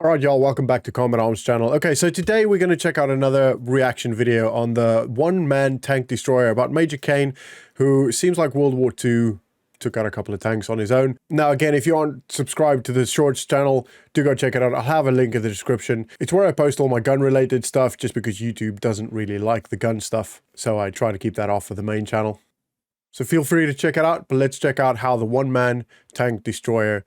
All right, y'all, welcome back to Combat Arms channel. Okay, so today we're going to check out another reaction video on the one-man tank destroyer about Major Kane, who seems like World War II took out a couple of tanks on his own. Now, again, if you aren't subscribed to the Shorts channel, do go check it out. I'll have a link in the description. It's where I post all my gun-related stuff, just because YouTube doesn't really like the gun stuff, so I try to keep that off for the main channel. So feel free to check it out, but let's check out how the one-man tank destroyer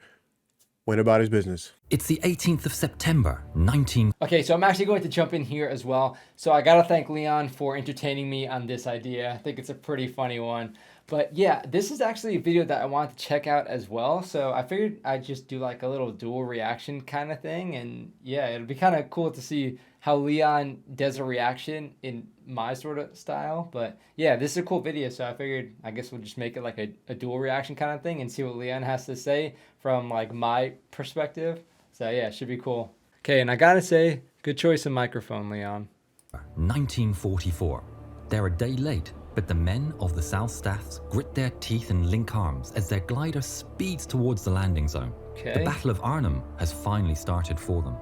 went about his business. It's the 18th of September, 19... Okay, so I'm actually going to jump in here as well. So I gotta thank Leon for entertaining me on this idea. I think it's a pretty funny one. But yeah, this is actually a video that I wanted to check out as well. So I figured I'd just do like a little dual reaction kind of thing. And yeah, it'll be kind of cool to see how Leon does a reaction in my sort of style. But yeah, this is a cool video. So I figured, I guess we'll just make it like a dual reaction kind of thing and see what Leon has to say from like my perspective. So yeah, it should be cool. Okay, and I gotta say, good choice of microphone, Leon. 1944. They're a day late, but the men of the South Staffs grit their teeth and link arms as their glider speeds towards the landing zone. Okay. The Battle of Arnhem has finally started for them.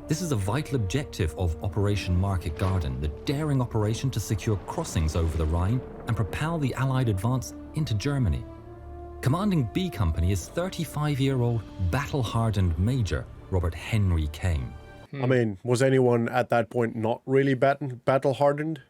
This is a vital objective of Operation Market Garden, the daring operation to secure crossings over the Rhine and propel the Allied advance into Germany. Commanding B Company is 35-year-old battle-hardened Major Robert Henry Kane. I mean, was anyone at that point not really battle-hardened?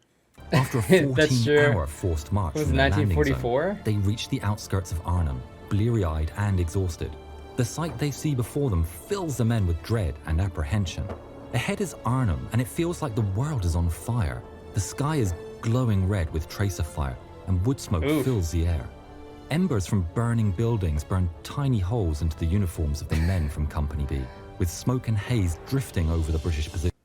After a 14-hour forced march was from the landing 1944? zone, they reach the outskirts of Arnhem, bleary-eyed and exhausted. The sight they see before them fills the men with dread and apprehension. Ahead is Arnhem, and it feels like the world is on fire. The sky is glowing red with tracer fire, and wood smoke fills the air. Embers from burning buildings burn tiny holes into the uniforms of the men from Company B, with smoke and haze drifting over the British position.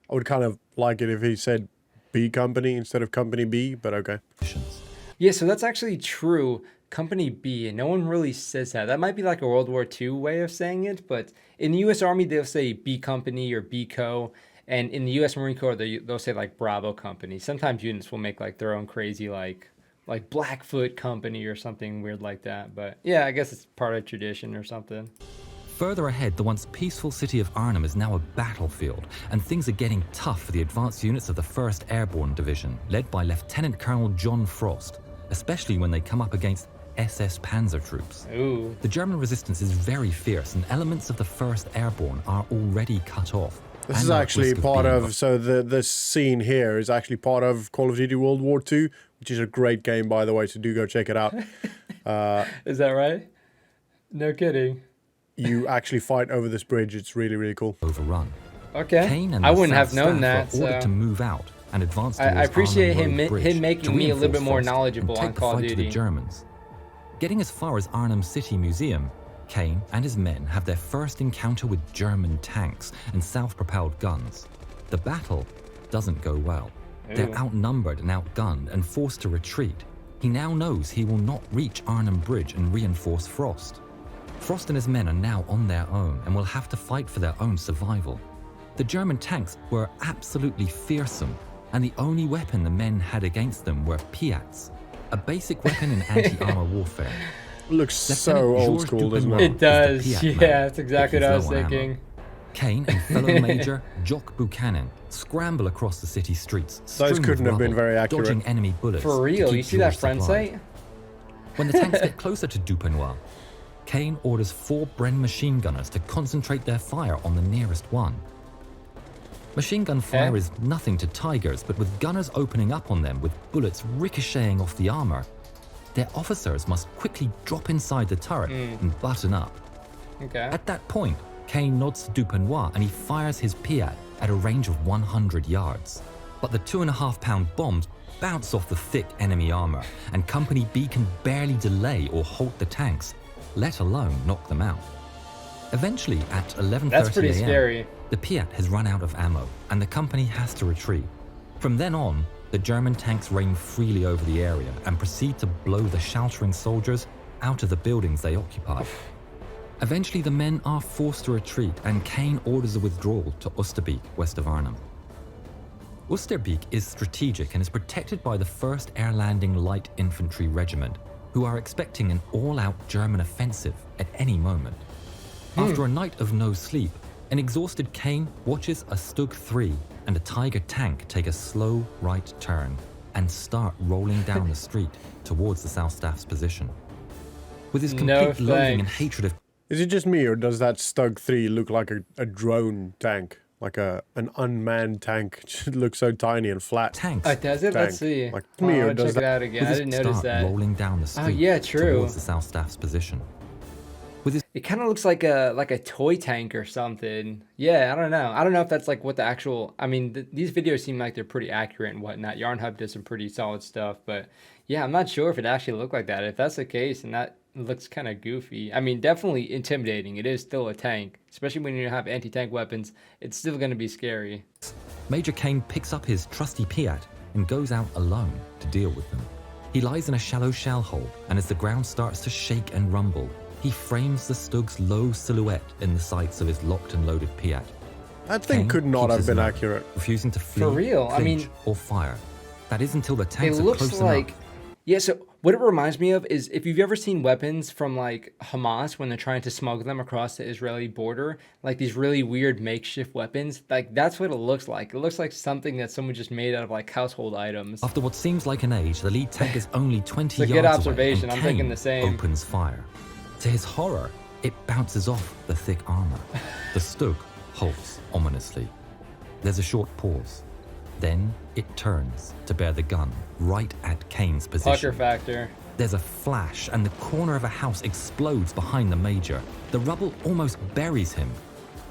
I would kind of like it if he said B Company instead of Company B, but okay. Yeah, so that's actually true. Company B, and no one really says that. That might be like a World War II way of saying it, but in the U.S. Army, they'll say B Company or B Co. And in the U.S. Marine Corps, they'll say like Bravo Company. Sometimes units will make like their own crazy like Blackfoot Company or something weird like that. But yeah, I guess it's part of tradition or something. Further ahead, the once peaceful city of Arnhem is now a battlefield, and things are getting tough for the advanced units of the 1st Airborne Division, led by Lieutenant Colonel John Frost, especially when they come up against SS Panzer troops. Ooh. The German resistance is very fierce, and elements of the 1st Airborne are already cut off. This is actually part of, so this scene here is actually part of Call of Duty World War II, which is a great game, by the way, so do go check it out. Is that right? No kidding. You actually fight over this bridge. It's really, really cool. Overrun. Okay. Kane and I the wouldn't South have known Staff that. are ordered So to move out and advance towards I appreciate Arnhem Road Bridge him making to me a little bit more reinforce Frost knowledgeable and on take Call of the fight to Duty. the Germans. Getting as far as Arnhem City Museum, Kane and his men have their first encounter with German tanks and self-propelled guns. The battle doesn't go well. They're outnumbered and outgunned and forced to retreat. He now knows he will not reach Arnhem Bridge and reinforce Frost. Frost and his men are now on their own and will have to fight for their own survival. The German tanks were absolutely fearsome, and the only weapon the men had against them were Piats, a basic weapon in anti-armor warfare. Looks so old school, doesn't it? It does. Yeah, that's exactly what I was thinking. Kane and fellow Major Jock Buchanan scramble across the city streets. Those couldn't have been very accurate. Dodging enemy bullets. For real, you see that front sight? When the tanks get closer to Dupennois, Kane orders 4 Bren machine gunners to concentrate their fire on the nearest one. Machine gun fire is nothing to Tigers, but with gunners opening up on them with bullets ricocheting off the armor, their officers must quickly drop inside the turret and button up. Okay. At that point, Kane nods to Dupennois and he fires his Piat at a range of 100 yards. But the 2.5-pound bombs bounce off the thick enemy armor, and Company B can barely delay or halt the tanks, let alone knock them out. Eventually, at 11:30 That's pretty a.m., scary. the Piat has run out of ammo, and the company has to retreat. From then on, the German tanks rain freely over the area and proceed to blow the sheltering soldiers out of the buildings they occupy. Eventually, the men are forced to retreat, and Kane orders a withdrawal to Oosterbeek, west of Arnhem. Oosterbeek is strategic and is protected by the 1st Air Landing Light Infantry Regiment, who are expecting an all-out German offensive at any moment. After a night of no sleep, An exhausted Kane watches a Stug 3 and a Tiger tank take a slow right turn and start rolling down the street towards the South Staff's position. With his complete loathing and hatred of... Is it just me, or does that Stug 3 look like a drone tank? Like an unmanned tank? It looks so tiny and flat. Tanks. Does it? Let's see. Like me, or does check it out again. I didn't notice that. Rolling down the street oh, yeah, true. towards the South Staff's position. With his It kind of looks like a toy tank or something. Yeah, I don't know. I don't know if that's like what the actual... I mean, these videos seem like they're pretty accurate and whatnot. Yarnhub does some pretty solid stuff, but yeah, I'm not sure if it actually looked like that. If that's the case, and that looks kind of goofy. I mean, definitely intimidating. It is still a tank, especially when you have anti-tank weapons. It's still going to be scary. Major Kane picks up his trusty Piat and goes out alone to deal with them. He lies in a shallow shell hole, and as the ground starts to shake and rumble, he frames the Stug's low silhouette in the sights of his locked and loaded Piat. That thing Kane could not keeps have his been low, accurate. refusing to flee, For real, I flinch, mean... or fire. That is until the It tanks are looks close like... enough. Yeah, so what it reminds me of is if you've ever seen weapons from like Hamas when they're trying to smuggle them across the Israeli border, like these really weird makeshift weapons, like that's what it looks like. It looks like something that someone just made out of like household items. After what seems like an age, the lead tank is only 20 It's a yards good away, observation. and I'm thinking Kane the same. opens fire. To his horror, it bounces off the thick armor. The Stug halts ominously. There's a short pause. Then it turns to bear the gun right at Kane's position. Pucker factor. There's a flash and the corner of a house explodes behind the Major. The rubble almost buries him.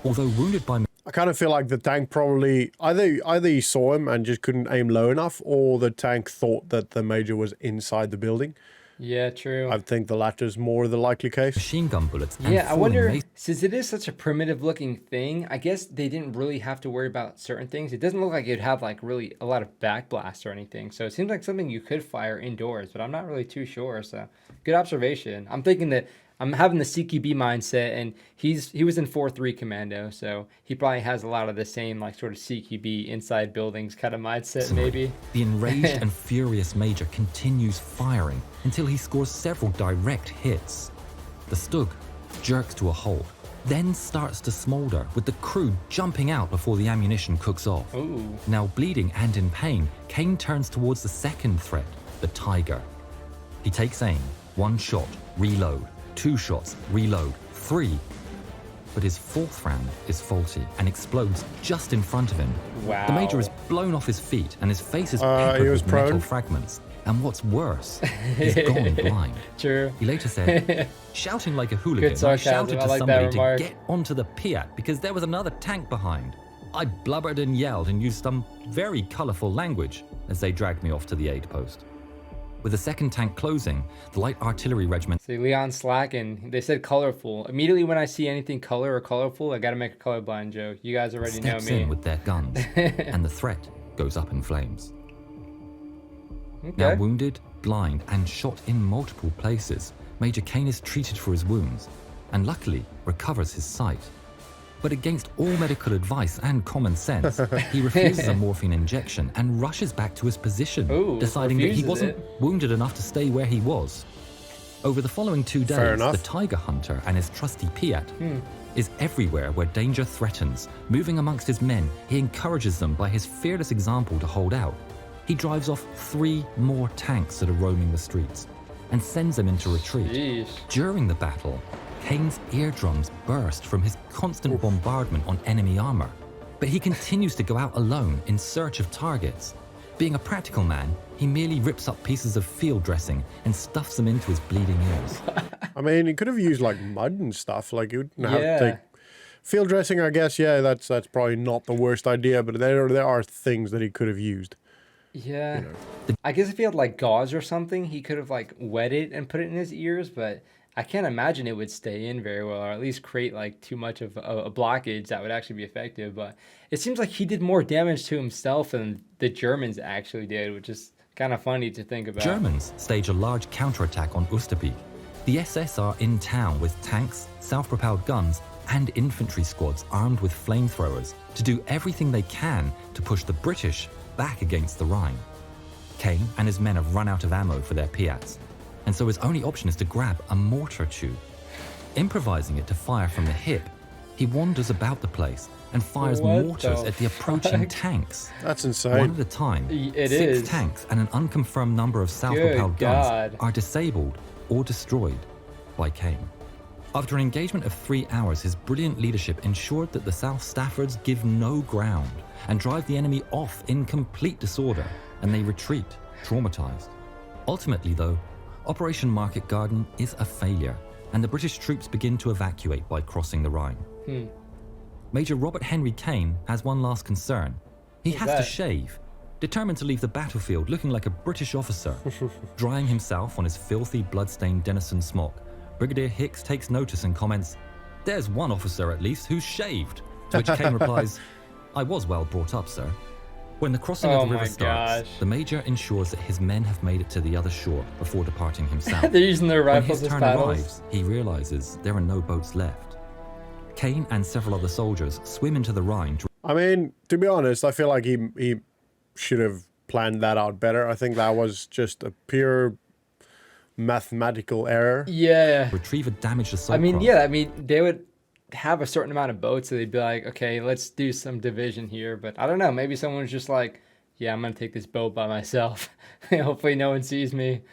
Although wounded by... I kind of feel like the tank probably either he saw him and just couldn't aim low enough, or the tank thought that the Major was inside the building. Yeah, true. I think the latter is more the likely case. machine gun bullets and Yeah, I falling wonder, mace- since it is such a primitive looking thing, I guess they didn't really have to worry about certain things. It doesn't look like it'd have like really a lot of backblast or anything. So it seems like something you could fire indoors, but I'm not really too sure. So good observation. I'm thinking that I'm having the CQB mindset, and he was in 4-3 Commando, so he probably has a lot of the same like sort of CQB inside buildings kind of mindset maybe. The enraged and furious Major continues firing until he scores several direct hits. The Stug jerks to a halt, then starts to smolder, with the crew jumping out before the ammunition cooks off. Ooh. Now bleeding and in pain, Kane turns towards the second threat, the Tiger. He takes aim, 1 shot, reload, 2 shots, reload, 3. But his 4th round is faulty and explodes just in front of him. Wow. The Major is blown off his feet and his face is peppered with prone. metal fragments. And what's worse, he's gone blind. True. He later said, shouting like a hooligan, Good I sarcasm. shouted I to like that somebody remark. to get onto the Piat because there was another tank behind. I blubbered and yelled and used some very colourful language as they dragged me off to the aid post. With the second tank closing, the light artillery regiment See, Leon slacking. They said colorful. Immediately when I see anything color or colorful, I gotta make a colorblind joke. You guys already know steps me. in with their guns, and the threat goes up in flames. Okay. Now wounded, blind, and shot in multiple places, Major Kane is treated for his wounds, and luckily recovers his sight. But against all medical advice and common sense, he refuses a morphine injection and rushes back to his position, Ooh, deciding that he refuses wasn't it. wounded enough to stay where he was. Over the following 2 Fair days, enough. the Tiger Hunter and his trusty Piat is everywhere where danger threatens. Moving amongst his men, he encourages them by his fearless example to hold out. He drives off 3 more tanks that are roaming the streets and sends them into retreat. Jeez. During the battle, Kane's eardrums burst from his constant bombardment on enemy armor, but he continues to go out alone in search of targets. Being a practical man, he merely rips up pieces of field dressing and stuffs them into his bleeding ears. I mean, he could have used like mud and stuff. Like you wouldn't have Yeah. to take field dressing. I guess that's probably not the worst idea, but there are things that he could have used. Yeah. I guess if he had like gauze or something, he could have like wet it and put it in his ears, but I can't imagine it would stay in very well, or at least create like too much of a blockage that would actually be effective. But it seems like he did more damage to himself than the Germans actually did, which is kind of funny to think about. Germans stage a large counterattack on Oosterbeek. The SS are in town with tanks, self-propelled guns, and infantry squads armed with flamethrowers to do everything they can to push the British back against the Rhine. Kane and his men have run out of ammo for their Piats, and so his only option is to grab a mortar tube. Improvising it to fire from the hip, He wanders about the place and fires What mortars the at the approaching fuck? tanks. That's One insane. at a time, It 6 is. tanks and an unconfirmed number of Good self-propelled God. guns are disabled or destroyed by Kane. After an engagement of 3 hours, his brilliant leadership ensured that the South Staffords give no ground and drive the enemy off in complete disorder, and they retreat, traumatized. Ultimately, though, Operation Market Garden is a failure, and the British troops begin to evacuate by crossing the Rhine. Major Robert Henry Kane has one last concern. He has to that? shave, determined to leave the battlefield looking like a British officer. Drying himself on his filthy, blood-stained Denison smock, Brigadier Hicks takes notice and comments, "There's one officer at least who's shaved," to which Kane replies, "I was well brought up, sir." When the crossing Oh of the my river starts, gosh. the Major ensures that his men have made it to the other shore before departing himself. They're using their When rifles his as turn paddles. arrives, he realizes there are no boats left. Kane and several other soldiers swim into the Rhine to I mean, to be honest, I feel like he should have planned that out better. I think that was just a pure mathematical error. Yeah. retrieve a damaged assault I mean, craft. yeah, I mean, they would have a certain amount of boats, so they'd be like, okay, let's do some division here. But I don't know, maybe someone's just like, yeah, I'm going to take this boat by myself. Hopefully no one sees me.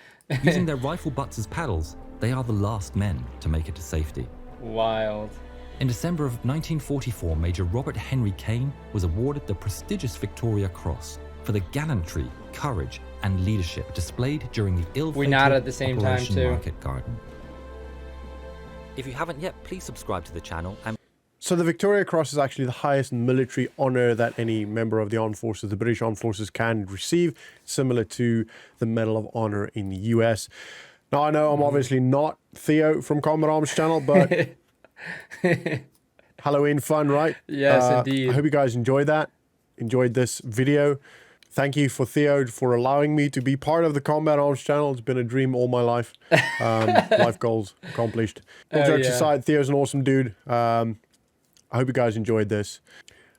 Using their rifle butts as paddles, they are the last men to make it to safety. Wild. In December of 1944, Major Robert Henry Kane was awarded the prestigious Victoria Cross for the gallantry, courage, and leadership displayed during the ill-fated We nod at the same time, Operation too. Market Garden. If you haven't yet, please subscribe to the channel and So the Victoria Cross is actually the highest military honor that any member of the armed forces, the British Armed Forces, can receive, similar to the Medal of Honor in the US. Now, I know I'm obviously not Theo from Combat Arms channel, but Halloween fun, right? Yes, indeed. I hope you guys enjoyed that, enjoyed this video. Thank you for Theo for allowing me to be part of the Combat Arms channel. It's been a dream all my life. Life goals accomplished. All Oh, jokes yeah. aside, Theo's an awesome dude. I hope you guys enjoyed this.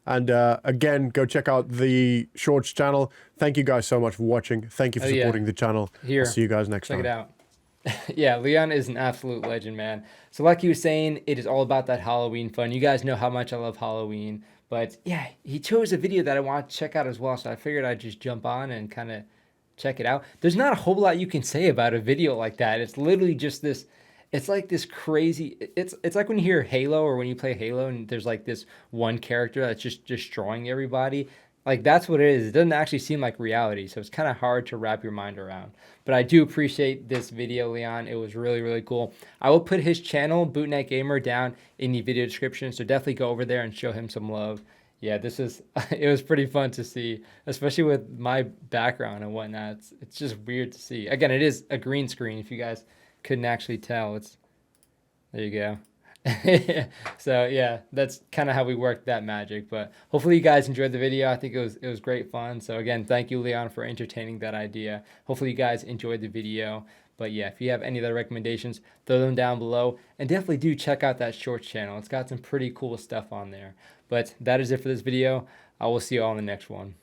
And again, go check out the Shorts channel. Thank you guys so much for watching. Thank you for Oh, yeah. supporting the channel. Here. I'll see you guys next Check time. it out. Yeah, Leon is an absolute legend, man. So like he was saying, it is all about that Halloween fun. You guys know how much I love Halloween. But yeah, he chose a video that I want to check out as well. So I figured I'd just jump on and kind of check it out. There's not a whole lot you can say about a video like that. It's literally just this, it's like this crazy, it's like when you hear Halo or when you play Halo and there's like this one character that's just destroying everybody. Like that's what it is. It doesn't actually seem like reality. So it's kind of hard to wrap your mind around. But I do appreciate this video, Leon. It was really, really cool. I will put his channel, Bootneck Gamer, down in the video description. So definitely go over there and show him some love. Yeah, this is, it was pretty fun to see, especially with my background and whatnot. It's just weird to see. Again, it is a green screen. If you guys couldn't actually tell, there you go. So yeah, that's kind of how we work that magic. But hopefully you guys enjoyed the video. I think it was great fun. So again, thank you, Leon, for entertaining that idea. Hopefully you guys enjoyed the video. But yeah, if you have any other recommendations, throw them down below. And definitely do check out that Shorts channel. It's got some pretty cool stuff on there. But that is it for this video. I will see you all in the next one.